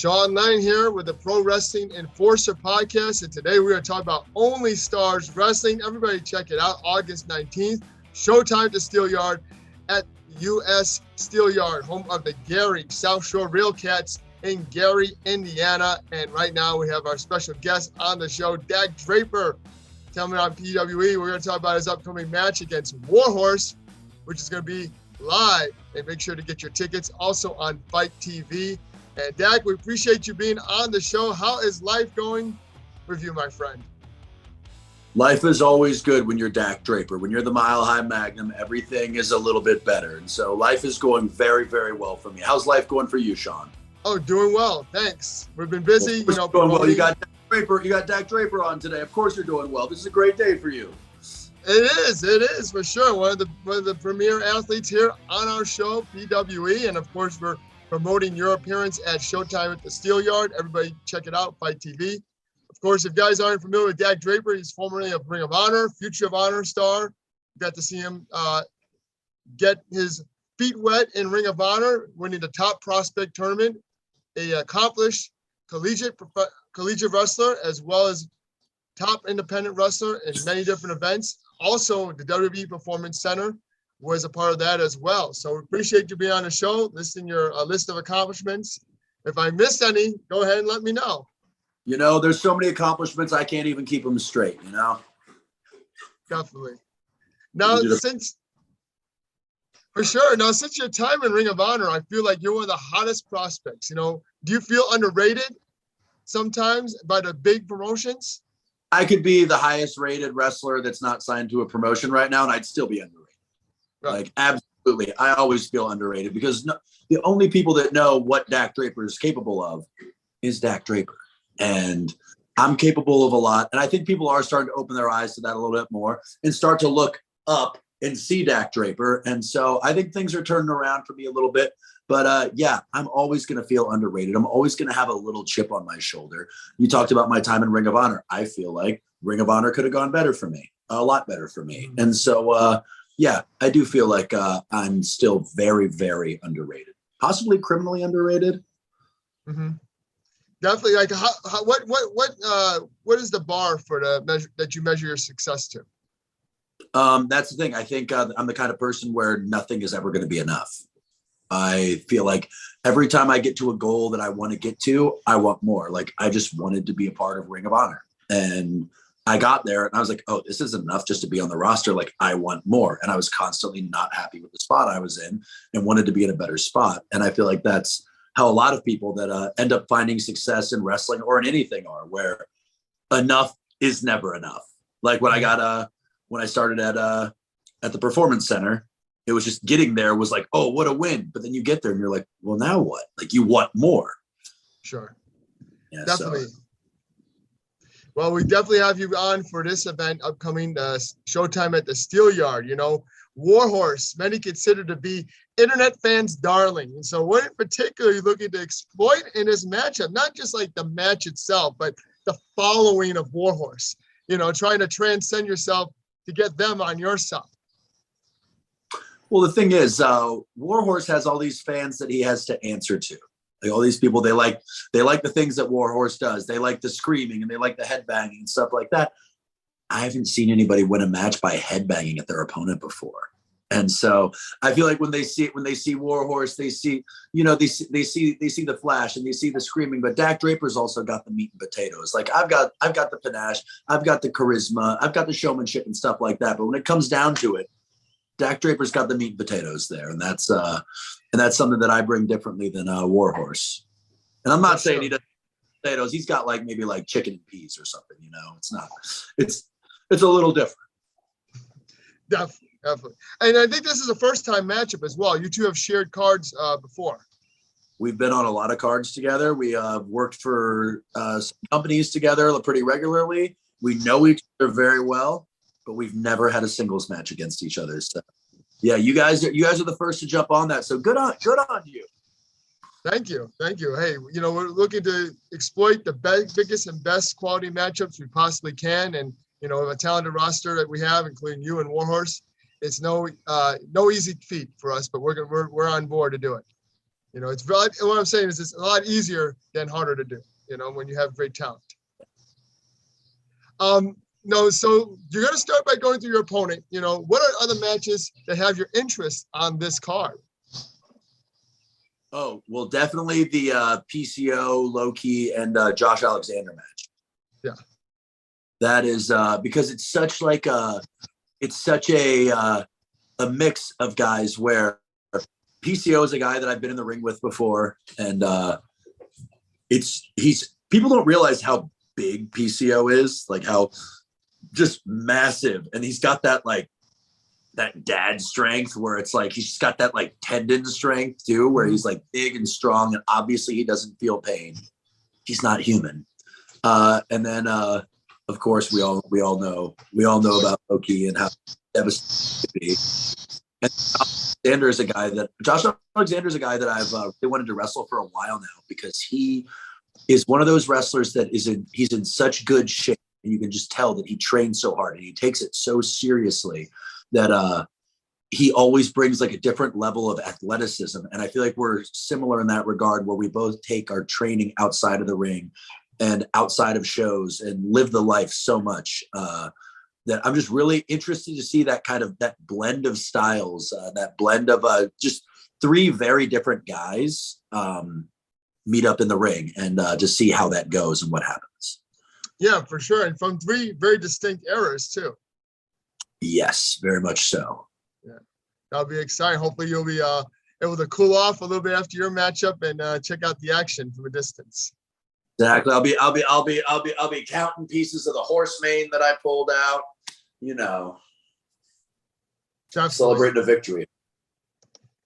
Sean Lennon here with the Pro Wrestling Enforcer podcast, and today we are talking about Only Stars Wrestling. Everybody check it out, August 19th, Showtime at the Steel Yard at US Steel Yard, home of the Gary South Shore Real Cats in Gary, Indiana. And right now we have our special guest on the show, Dak Draper, coming on PWE. We're going to talk about his upcoming match against Warhorse, which is going to be live. And make sure to get your tickets also on FITETV. And Dak, we appreciate you being on the show. How is life going with you, my friend? Life is always good when you're Dak Draper. When you're the Mile High Magnum, everything is a little bit better. And so life is going very, very well for me. How's life going for you, Sean? Oh, doing well. Thanks. We've been busy. Well, doing well. You got Dak Draper. You got Dak Draper on today. Of course you're doing well. This is a great day for you. It is for sure. One of the premier athletes here on our show, PWE, and of course we're promoting your appearance at Showtime at the Steel Yard. Everybody check it out, FITETV. Of course, if you guys aren't familiar with Dak Draper, he's formerly of Ring of Honor, Future of Honor star. Got to see him get his feet wet in Ring of Honor, winning the top prospect tournament, a accomplished collegiate wrestler, as well as top independent wrestler in many different events. Also, the WWE Performance Center was a part of that as well. So we appreciate you being on the show, listing your list of accomplishments. If I missed any, go ahead and let me know. You know, there's so many accomplishments, I can't even keep them straight, you know? Definitely. Now, since your time in Ring of Honor, I feel like you're one of the hottest prospects. You know, do you feel underrated sometimes by the big promotions? I could be the highest rated wrestler that's not signed to a promotion right now, and I'd still be underrated. Right. Like, absolutely. I always feel underrated because the only people that know what Dak Draper is capable of is Dak Draper. And I'm capable of a lot. And I think people are starting to open their eyes to that a little bit more and start to look up and see Dak Draper. And so I think things are turning around for me a little bit. But yeah, I'm always going to feel underrated. I'm always going to have a little chip on my shoulder. You talked about my time in Ring of Honor. I feel like Ring of Honor could have gone better for me, a lot better for me. And so, yeah, I do feel like I'm still very, very underrated, possibly criminally underrated. Mm-hmm. Definitely. Like, what is the bar for the measure that you measure your success to? That's the thing. I think I'm the kind of person where nothing is ever going to be enough. I feel like every time I get to a goal that I want to get to, I want more. Like, I just wanted to be a part of Ring of Honor, and I got there and I was like, oh, this isn't enough just to be on the roster. Like, I want more. And I was constantly not happy with the spot I was in and wanted to be in a better spot. And I feel like that's how a lot of people that end up finding success in wrestling or in anything are, where enough is never enough. Like when I started at the Performance Center, it was just getting there was like, oh, what a win. But then you get there and you're like, well, now what? Like, you want more. Sure. Yeah, definitely. So. Well, we definitely have you on for this event upcoming, Showtime at the Steel Yard. You know, Warhorse, many consider to be internet fans' darling. And so what in particular are you looking to exploit in this matchup? Not just like the match itself, but the following of Warhorse, you know, trying to transcend yourself to get them on your side. Well, the thing is, Warhorse has all these fans that he has to answer to. Like, all these people, they like the things that Warhorse does. They like the screaming and they like the headbanging and stuff like that. I haven't seen anybody win a match by headbanging at their opponent before. And so I feel like when they see Warhorse, they see the flash and they see the screaming. But Dak Draper's also got the meat and potatoes. Like, I've got the panache, I've got the charisma, I've got the showmanship and stuff like that. But when it comes down to it, Dak Draper's got the meat and potatoes there, and that's something that I bring differently than Warhorse. And I'm not saying he doesn't have potatoes. He's got maybe chicken and peas or something. You know, it's not. It's a little different. Definitely. And I think this is a first-time matchup as well. You two have shared cards before. We've been on a lot of cards together. We worked for some companies together pretty regularly. We know each other very well, but we've never had a singles match against each other. So, yeah, you guys are the first to jump on that. So good on you. Thank you. Hey, you know, we're looking to exploit the biggest and best quality matchups we possibly can, and you know, a talented roster that we have, including you and Warhorse. It's no easy feat for us, but we're on board to do it. You know, it's what I'm saying is it's a lot easier than harder to do, you know, when you have great talent. No, so you're going to start by going through your opponent. You know, what are other matches that have your interest on this card? Oh, well, definitely the PCO, Loki, and Josh Alexander match. Yeah. That is because it's such a mix of guys where PCO is a guy that I've been in the ring with before. And people don't realize how big PCO is, like how just massive. And he's got that like that dad strength where it's like he's got that like tendon strength too, where he's like big and strong, and obviously he doesn't feel pain. He's not human. And then of course we all know about Loki and how devastating it can be. And Josh Alexander is a guy that I've really wanted to wrestle for a while now, because he is one of those wrestlers that he's in such good shape, and you can just tell that he trains so hard and he takes it so seriously that he always brings like a different level of athleticism. And I feel like we're similar in that regard, where we both take our training outside of the ring and outside of shows and live the life so much that I'm just really interested to see that blend of styles, that blend of just three very different guys meet up in the ring, and just see how that goes and what happens. Yeah, for sure. And from three very distinct eras too. Yes, very much so. Yeah, that'll be exciting. Hopefully you'll be able to cool off a little bit after your matchup and check out the action from a distance. Exactly. I'll be counting pieces of the horse mane that I pulled out, you know. Definitely. Celebrating a victory.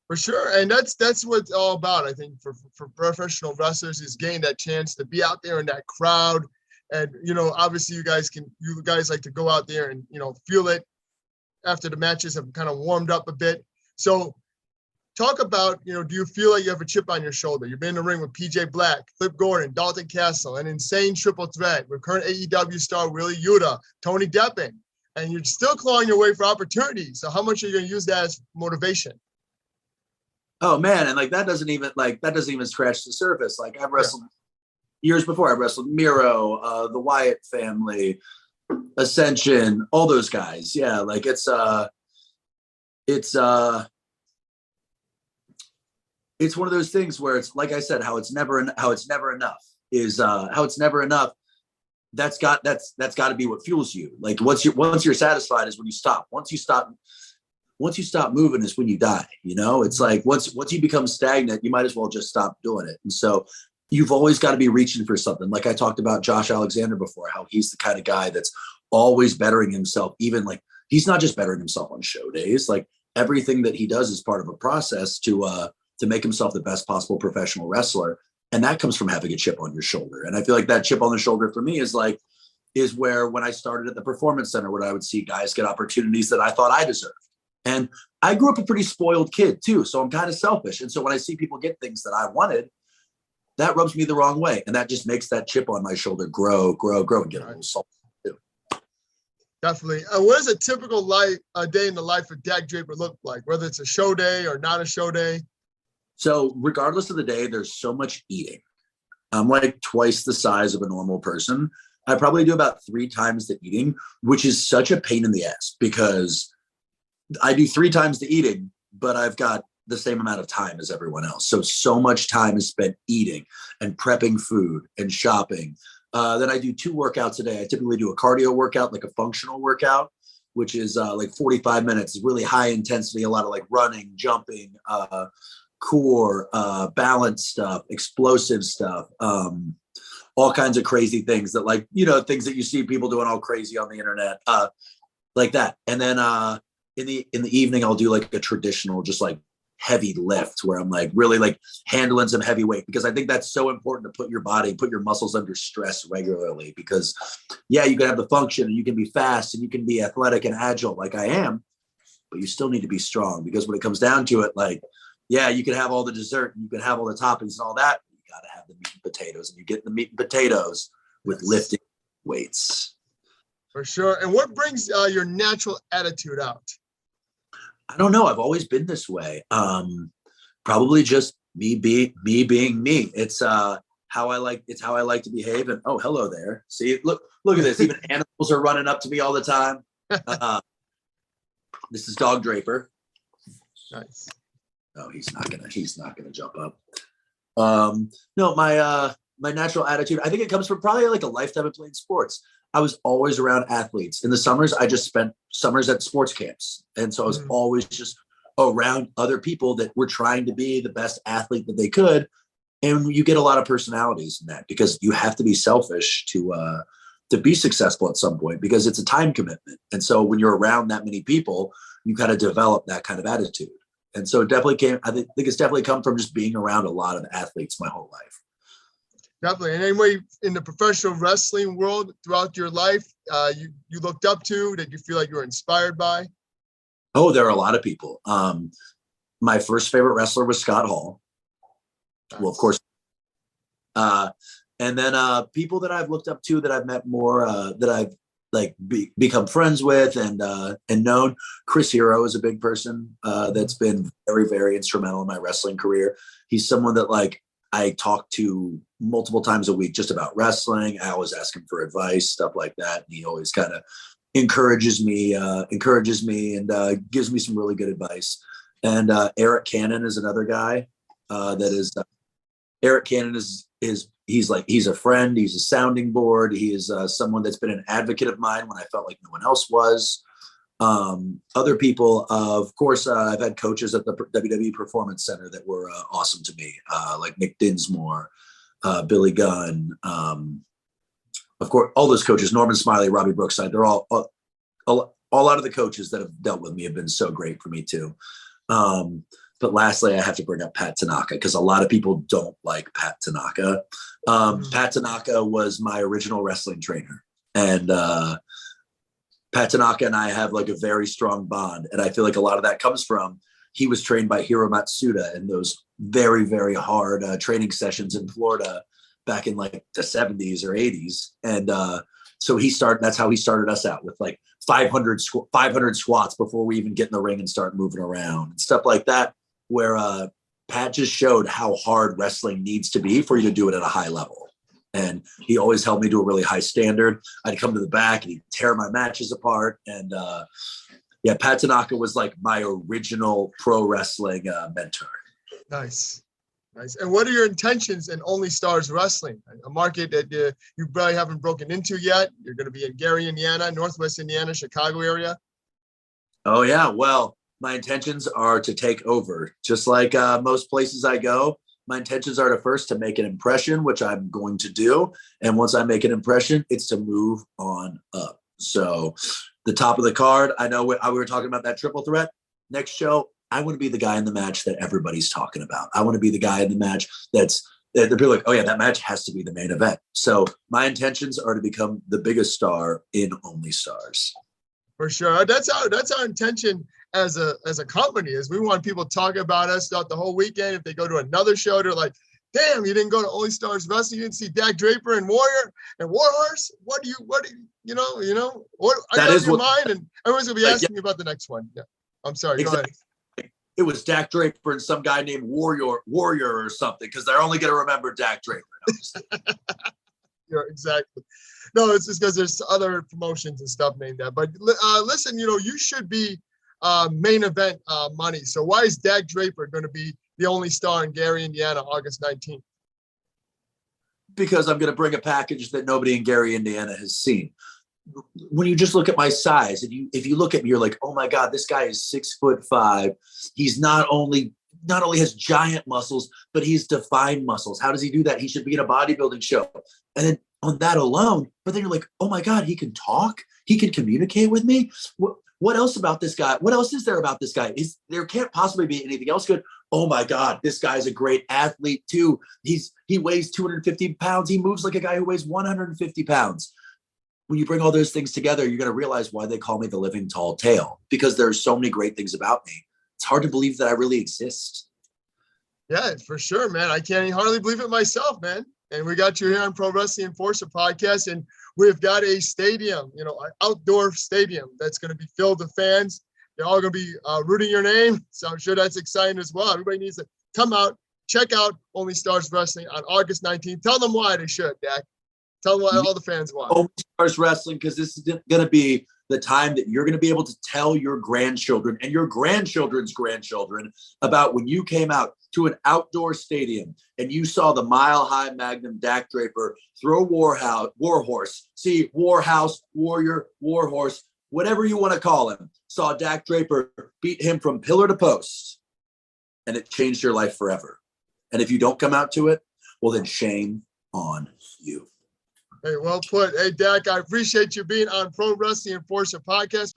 For sure. And that's what it's all about, I think, for professional wrestlers, is getting that chance to be out there in that crowd. And, you know, obviously you guys like to go out there and, you know, feel it after the matches have kind of warmed up a bit. So talk about, you know, do you feel like you have a chip on your shoulder? You've been in the ring with PJ Black, Flip Gordon, Dalton Castle, an insane triple threat with current AEW star Willie Yuta, Tony Deppen, and you're still clawing your way for opportunities. So how much are you going to use that as motivation? Oh man, and that doesn't even scratch the surface. Like I've wrestled years before. I wrestled Miro, the Wyatt family, Ascension, all those guys. Yeah, like it's one of those things where it's like I said, how it's never enough is how it's never enough. That's got to be what fuels you. Like once you're satisfied is when you stop. Once you stop moving is when you die. You know, it's like once you become stagnant, you might as well just stop doing it. And so you've always got to be reaching for something. Like I talked about Josh Alexander before, how he's the kind of guy that's always bettering himself. Even like he's not just bettering himself on show days. Like everything that he does is part of a process to make himself the best possible professional wrestler. And that comes from having a chip on your shoulder. And I feel like that chip on the shoulder for me is where when I started at the Performance Center, when I would see guys get opportunities that I thought I deserved. And I grew up a pretty spoiled kid too. So I'm kind of selfish. And so when I see people get things that I wanted, that rubs me the wrong way. And that just makes that chip on my shoulder grow and get a little salty too. Definitely. What does a typical day in the life of Dak Draper look like, whether it's a show day or not a show day? So regardless of the day, there's so much eating. I'm like twice the size of a normal person. I probably do about 3 times the eating, which is such a pain in the ass because I do 3 times the eating, but I've got the same amount of time as everyone else. So much time is spent eating and prepping food and shopping. Then I do 2 workouts a day. I typically do a cardio workout, like a functional workout, which is like 45 minutes, really high intensity, a lot of like running, jumping, core, balance stuff, explosive stuff, all kinds of crazy things that like, you know, things that you see people doing all crazy on the internet, like that. And then in the evening, I'll do like a traditional, just like heavy lift where I'm like really like handling some heavy weight, because I think that's so important to put your muscles under stress regularly, because yeah, you can have the function and you can be fast and you can be athletic and agile like I am, but you still need to be strong, because when it comes down to it, like, yeah, you can have all the dessert and you can have all the toppings and all that. You got to have the meat and potatoes, and you get the meat and potatoes with lifting weights. For sure. And what brings your natural attitude out? I don't know. I've always been this way. Probably just me being me. It's how I like to behave. And oh, hello there. See, look at this. Even animals are running up to me all the time. This is Dak Draper. Nice. No, he's not gonna jump up. No, my natural attitude, I think it comes from probably like a lifetime of playing sports. I was always around athletes. In the summers, I just spent summers at sports camps. And so I was always just around other people that were trying to be the best athlete that they could. And you get a lot of personalities in that, because you have to be selfish to be successful at some point, because it's a time commitment. And so when you're around that many people, you kind of develop that kind of attitude. And so it definitely I think it's definitely come from just being around a lot of athletes my whole life. Definitely. And anyway, in the professional wrestling world throughout your life, you looked up to, that you feel like you were inspired by? Oh, there are a lot of people. My first favorite wrestler was Scott Hall. Nice. Well, of course. And then people that I've looked up to, that I've met more, that I've become friends with and known. Chris Hero is a big person that's been very, very instrumental in my wrestling career. He's someone that I talk to multiple times a week just about wrestling. I always ask him for advice, stuff like that. And he always kind of encourages me and gives me some really good advice. And Eric Cannon is another guy Eric Cannon he's a friend. He's a sounding board. He is someone that's been an advocate of mine when I felt like no one else was. Other people, of course, I've had coaches at the WWE Performance Center that were awesome to me, like Nick Dinsmore, Billy Gunn. Of course, all those coaches, Norman Smiley, Robbie Brookside, they're all a lot of the coaches that have dealt with me have been so great for me too. But lastly, I have to bring up Pat Tanaka, because a lot of people don't like Pat Tanaka. Pat Tanaka was my original wrestling trainer. And Pat Tanaka and I have a very strong bond. And I feel like a lot of that comes from, he was trained by Hiro Matsuda in those very, very hard training sessions in Florida back in the 70s or 80s. And so that's how he started us out, with 500 squats before we even get in the ring and start moving around and stuff like that, where Pat just showed how hard wrestling needs to be for you to do it at a high level. And he always held me to a really high standard. I'd come to the back and he'd tear my matches apart. And Pat Tanaka was my original pro wrestling mentor. Nice. And what are your intentions in Only Stars Wrestling, a market that you probably haven't broken into yet? You're going to be in Gary, Indiana, Northwest Indiana, Chicago area. Oh, yeah. Well, my intentions are to take over. Just like most places I go, my intentions are to make an impression, which I'm going to do. And once I make an impression, it's to move on up. So the top of the card, I know we were talking about that triple threat. Next show, I want to be the guy in the match that everybody's talking about. I want to be the guy in the match they're like, oh yeah, that match has to be the main event. So my intentions are to become the biggest star in Only Stars. For sure. That's our intention as a company, is we want people talking about us throughout the whole weekend. If they go to another show, they're like, damn, you didn't go to Only Stars Wrestling. You didn't see Dak Draper and Warrior and Warhorse. What are your mind? And everyone's gonna be asking me about the next one. Yeah. I'm sorry. Exactly. Go ahead. It was Dak Draper and some guy named Warrior or something, because they're only going to remember Dak Draper. Yeah, exactly. No, it's just because there's other promotions and stuff named that. But listen, you should be main event money. So why is Dak Draper going to be the only star in Gary, Indiana, August 19th? Because I'm going to bring a package that nobody in Gary, Indiana has seen. When you just look at my size, and if you look at me, you're like, oh my God, this guy is 6'5". He's not only has giant muscles, but he's defined muscles. How does he do that? He should be in a bodybuilding show. And then on that alone, but then you're like, oh my God, he can talk. He can communicate with me. What else about this guy? What else is there about this guy? There can't possibly be anything else good. Oh my God, this guy's a great athlete too. He weighs 250 pounds. He moves like a guy who weighs 150 pounds. When you bring all those things together, you're going to realize why they call me the living tall tale, because there's so many great things about me. It's hard to believe that I really exist. Yeah, for sure, man. I can't hardly believe it myself, man. And we got you here on Pro Wrestling Enforcer podcast, and we've got a stadium, an outdoor stadium that's going to be filled with fans. They're all going to be rooting your name. So I'm sure that's exciting as well. Everybody needs to come out, check out Only Stars Wrestling on August 19th. Tell them why they should, Dak. Tell them why all the fans want. Only Stars Wrestling, because this is going to be the time that you're going to be able to tell your grandchildren and your grandchildren's grandchildren about when you came out to an outdoor stadium and you saw the mile-high Magnum Dak Draper throw Warhorse, see, Warhouse, Warrior, Warhorse, whatever you want to call him, saw Dak Draper beat him from pillar to post, and it changed your life forever. And if you don't come out to it, well, then shame on you. Hey, well put. Hey, Dak, I appreciate you being on Pro Wrestling Enforcer podcast.